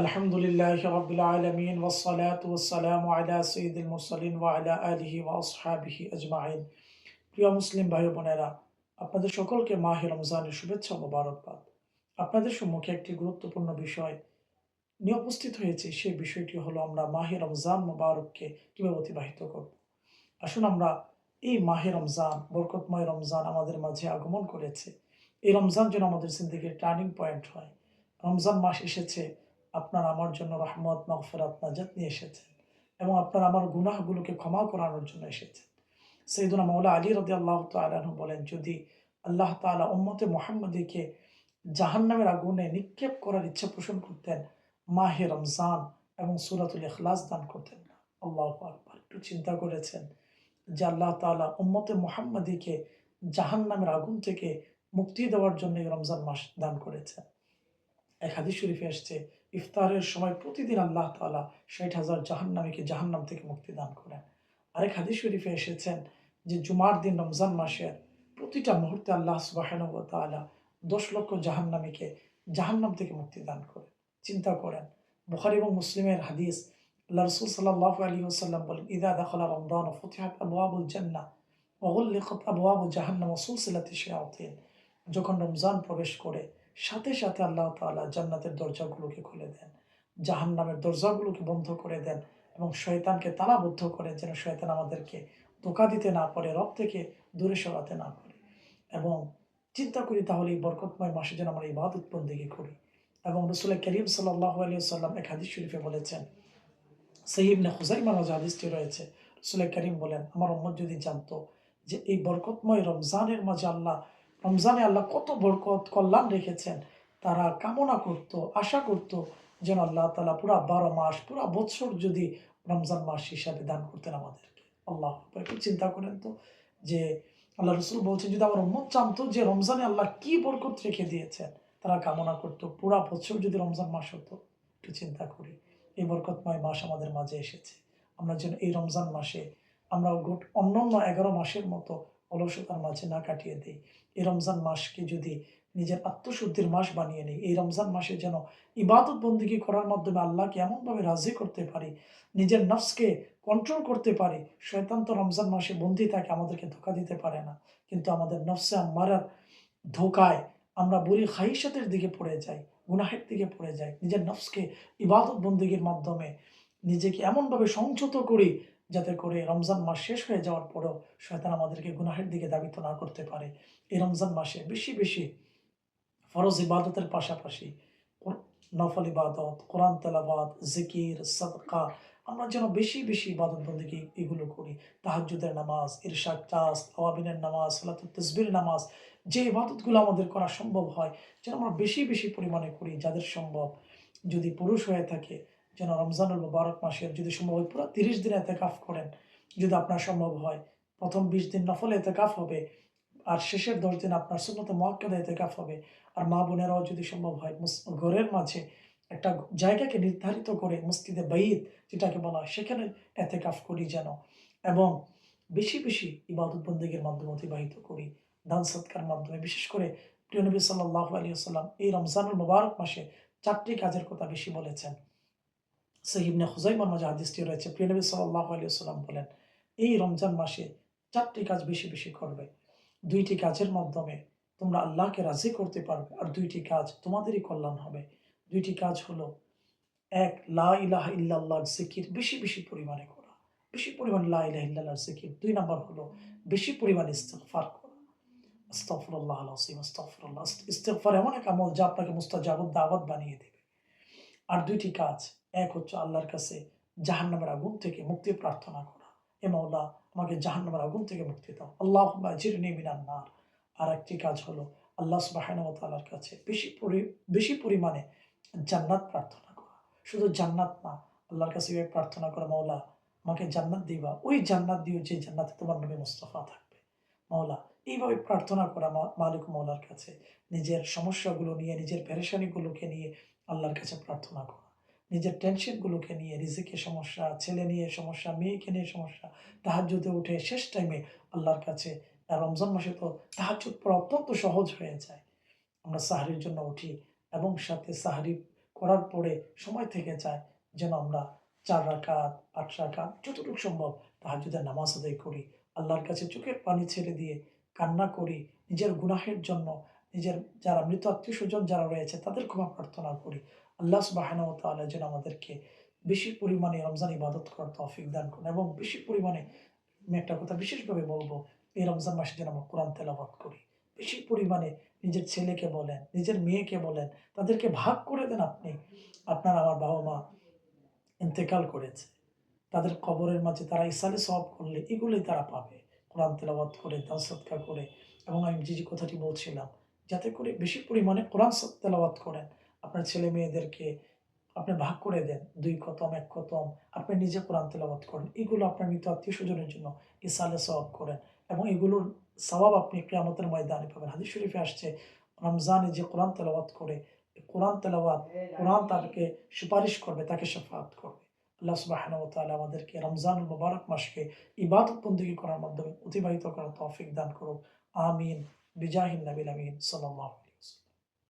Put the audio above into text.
আলহামদুলিল্লাহি রাব্বিল আলামিন ওয়াসসালাতু ওয়াসসালামু আলা সাইয়্যিদিল মুরসালিন ওয়া আলা আলিহি ওয়া আসহাবিহি আজমাইন। প্রিয় মুসলিম ভাই বোনেরা, আপনাদের সকলকে মাহে রমজানের শুভেচ্ছা ও মোবারকবাদ। আপনাদের সম্মুখে একটি গুরুত্বপূর্ণ বিষয় নিয়ে উপস্থিত হয়েছে। সেই বিষয়টি হলো আমরা মাহে রমজান মোবারককে কিভাবে অতিবাহিত করব। আসুন আমরা এই মাহে রমজান, বরকতময় রমজান আমাদের মাঝে আগমন করেছে। এই রমজান যেন আমাদের জিন্দেগির টার্নিং পয়েন্ট হয়। রমজান মাস এসেছে, আপনার আমার জন্য রহমত, মাগফিরাত, নাজাত নিয়ে এসেছেন এবং আপনার আমার গুনাহগুলোকে ক্ষমা করানোর জন্য এসেছেন। সৈয়দনা মাওলা আলী রাদিয়াল্লাহু তাআলা আনহু বলেন, যদি আল্লাহ তাআলা উম্মতে মুহাম্মাদীকে জাহান্নামের আগুনে নিক্ষেপ করার ইচ্ছা পোষণ করতেন, মাহে রমজান এবং সূরাতুল ইখলাস দান করতেন না। আল্লাহু আকবার। একটু চিন্তা করেছেন যে আল্লাহ তাআলা উম্মতে মুহাম্মাদীকে জাহান্নামের আগুন থেকে মুক্তি দেওয়ার জন্য এই রমজান মাস দান করেছেন। এক হাদিস শরীফে এসছে, ইফতারের সময় প্রতিদিন আল্লাহ তাআলা ৬০,০০০ জাহান্নামীকে জাহান্নাম থেকে মুক্তি দান করেন। আরেক হাদিস শরীফে এসেছেন যে জুমার দিন রমজান মাসের প্রতিটা মুহূর্তে আল্লাহ সুবহানাহু ওয়া তাআলা ১০ লক্ষ জাহান্নামীকে জাহান্নাম থেকে মুক্তি দান করেন। চিন্তা করেন, বুখারী এবং মুসলিমের হাদিস, আল্লাহ রাসূল সাল্লাল্লাহু আলাইহি ওয়াসাল্লাম বলেন, ইযা দাখালা রমাদান ফুতিহাত আবওয়াবুল জান্নাহ ওয়া গুল্লিকাত আবওয়াবু জাহান্নাম ওয়া সুলসিলাতিশ শায়াতিন। যখন রমজান প্রবেশ করে সাথে সাথে আল্লাহ তাআলা জান্নাতের দরজাগুলোকে খুলে দেন, জাহান্নামের দরজাগুলোকে বন্ধ করে দেন এবং শয়তানকে তালাবদ্ধ করেন যেন শয়তান আমাদেরকে ধোঁকা দিতে না পারে, রব থেকে দূরে সরাতে না পারে। এবং চিন্তা করি তাহলে এই বরকতময় মাসে যেন আমরা ইবাদত বন্দেগী করি। এবং রাসূল করিম সাল্লাল্লাহু আলাইহি ওয়াসাল্লাম এক হাদিস শরীফে বলেছেন, সহিহ ইবনে খুজাইমার মাঝে হাদিসটি রয়েছে, রাসূল করিম বলেন, আমার উম্মত যদি জানতো যে এই বরকতময় রমজানের মাঝে রমজানে আল্লাহ কত বরকত কল্যাণ রেখেছেন, তারা কামনা করত, আশা করত যেন আল্লাহ তাআলা পুরা ১২ মাস, পুরা বছর যদি রমজান মাস হিসাবে দান করতেন আমাদেরকে। আল্লাহু আকবার। একটু চিন্তা করেন তো যে আল্লাহ রাসূল বলছেন, যদি আমার উম্মত জানতো যে রমজানে আল্লাহ কি বরকত রেখে দিয়েছেন, তারা কামনা করত পুরা বছর যদি রমজান মাস হতো। একটু চিন্তা করি, এই বরকতময় মাস আমাদের মাঝে এসেছে। আমরা যেন এই রমজান মাসে আমরা অন্যান্য ১১ মাসের মতো অলসতার মাঝে না কাটিয়ে দেই। এই রমজান মাসকে যদি নিজের আত্মশুদ্ধির মাস বানিয়ে নিই, এই রমজান মাসে যেন ইবাদত বন্দেগী করার মাধ্যমে আল্লাহকে এমনভাবে রাজি করতে পারি, নিজের নফসকে কন্ট্রোল করতে পারি। শয়তান তো রমজান মাসে বন্দী থাকে, আমাদেরকে ধোঁকা দিতে পারে না। কিন্তু আমাদের নফসে আম্মারার ধোঁকায় আমরা বলি খাহিশাতের দিকে পড়ে যাই, গুনাহের দিকে পড়ে যাই। নিজের নফসকে ইবাদত বন্দেগীর মাধ্যমে নিজেকে এমনভাবে সংযত করি যাতে করে রমজান মাস শেষ হয়ে যাওয়ার পরেও শয়তান আমাদেরকে গুনাহের দিকে ধাবিত না করতে পারে। এই রমজান মাসে বেশি বেশি ফরজ ইবাদতের পাশাপাশি কোর নফল ইবাদত, কোরআন তেলাওয়াত, জিকির, সাদকা আমরা যেন বেশি বেশি ইবাদত বন্দেগী এগুলো করি। তাহাজ্জুদের নামাজ, ইরশাদ টাস্ক, আওয়াবিনের নামাজ, সালাতুত তাসবির নামাজ, যে ইবাদতগুলো আমাদের করা সম্ভব হয় যেন আমরা বেশি বেশি পরিমাণে করি। যাদের সম্ভব, যদি পুরুষ হয়ে থাকে যেন রমজানুল মুবারক মাসের যদি সম্ভব হয় পুরা ৩০ দিন এতেকাফ করেন। যদি আপনার সম্ভব হয়, প্রথম ২০ দিন নফল এতেকাফ হবে আর শেষের ১০ দিন আপনার সুন্নতে মুআক্কাদা এতেকাফ হবে। আর মা বোনেরাও যদি সম্ভব হয় ঘরের মাঝে একটা জায়গাকে নির্ধারিত করে মসজিদে বাইত যেটাকে বলা হয় সেখানে এতেকাফ করি যেন, এবং বেশি বেশি ইবাদত বন্দেগীর মাধ্যমে অতিবাহিত করি, দান সৎকার মাধ্যমে। বিশেষ করে প্রিয় নবী সাল্লাল্লাহু আলাইহি ওয়াসাল্লাম এই রমজানুল মুবারক মাসে ৪টি কাজের কথা বেশি বলেছেন। সহিহ ইবনে খুজাইমার মাঝে হাদিসটি রয়েছে, প্রিয় নবী সাল্লাল্লাহু আলাইহি ওয়াসাল্লাম বলেন, এই রমজান মাসে ৪টি কাজ বেশি বেশি করবে। ২টি কাজের মাধ্যমে তোমরা আল্লাহকে রাজি করতে পারবে আর ২টি কাজ তোমাদেরই কল্যাণ হবে। ২টি কাজ হলো, এক, লা ইলাহা ইল্লাল্লাহর জিকির বেশি বেশি পরিমাণে করা, বেশি পরিমাণে লা ইলাহা ইল্লাল্লাহর জিকির। ২ নাম্বার হলো বেশি পরিমাণে ইস্তিগফার করা। আস্তাগফিরুল্লাহাল আযীম, আস্তাগফিরুল্লাহ। ইস্তিগফার এমন এক আমল যা আপনাকে মুস্তাজাবুদ দাওয়াত বানিয়ে দেবে। আর ২টি কাজ, এক হচ্ছে আল্লাহর কাছে জাহান্নামের আগুন থেকে মুক্তি প্রার্থনা করা। হে মাওলা, আমাকে জাহান্নামের আগুন থেকে মুক্তি দাও। আল্লাহুম্মা আজিরনি মিনান নার। আরেকটি কাজ হলো আল্লাহ সুবহানাহু ওয়া তাআলার কাছে বেশি পরিমাণে জান্নাত প্রার্থনা করা। শুধু জান্নাত না, আল্লাহর কাছে এভাবে প্রার্থনা করা, মাওলা আমাকে জান্নাত দিবা। ওই জান্নাত দিও যে জান্নাতে তোমার নবী মুস্তাফা থাকবে। মাওলা এইভাবে প্রার্থনা করা মালিক মওলার কাছে, নিজের সমস্যাগুলো নিয়ে, নিজের পেরেশানিগুলোকে নিয়ে আল্লাহর কাছে প্রার্থনা করা। নিজের টেনশনগুলোকে নিয়ে, রিজিকের সমস্যা, ছেলে নিয়ে সমস্যা, মেয়েকে নিয়ে সমস্যা, তাহাজ্জুদে উঠে শেষ টাইমে আল্লাহর কাছে। আর রমজান মাসে তো তাহাজ্জুদ পড়া অত্যন্ত সহজ হয়ে যায়। আমরা সাহরির জন্য উঠি এবং সাথে সাহরি করার পরে সময় থেকে যায় যেন আমরা 4 রাকাত 8 রাকাত যতটুকু সম্ভব তাহাজ্জুদের নামাজ আদায় করি। আল্লাহর কাছে চোখের পানি ছেড়ে দিয়ে কান্না করি। নিজের গুনাহের জন্য, নিজের যারা মৃত আত্মীয়স্বজন যারা রয়েছে তাদের ক্ষমা প্রার্থনা করি। আল্লাহ সুবহানাহু ওয়া তাআলা যেন আমাদেরকে বেশি পরিমাণে রমজান ইবাদত করার তৌফিক দান করেন এবং বেশি পরিমাণে, আমি একটা কথা বিশেষভাবে বলবো, এই রমজান মাসে যেন আমরা কোরআন তেলাওয়াত করি। বেশি পরিমাণে নিজের ছেলেকে বলেন, নিজের মেয়েকে বলেন, তাদেরকে ভাগ করে দেন আপনি। আপনার আমার বাবা-মা ইন্তেকাল করেছে। তাদের কবরের মাঝে তারা ইসালে সওয়াব করলে এগুলোই তারা পাবে। কোরআন তেলাওয়াত করে, দান সদকা করে, এবং আমি যে কথাটি বলছিলাম, যাতে করে বেশি পরিমাণে কোরআন তেলাওয়াত করেন। আপনার ছেলে-মেয়েদেরকে আপনি ভাগ করে দেন। ২ খতম, ১ খতম, আপনি নিজে কোরআন তেলাওয়াত করেন। এগুলো আপনার মৃত আত্মীয়স্বজনের জন্য ইসালে সওয়াব করেন এবং এগুলোর সওয়াব আপনি কিয়ামতের ময়দানে পাবেন। হাদিস শরীফে আসছে, রমজানে যে কোরআন তেলাওয়াত করে, কোরআন তেলাওয়াত, কোরআন তাকে সুপারিশ করবে, তাকে শাফাআত করবে। আল্লাহ সুবহানাহু ওয়া তাআলা আমাদেরকে রমজানুল মুবারক মাসকে ইবাদত বন্দেগী করার মাধ্যমে অতিবাহিত করার তৌফিক দান করুক। আমিন। বিজাহিন নবিল আমিন সাল্লাল্লাহু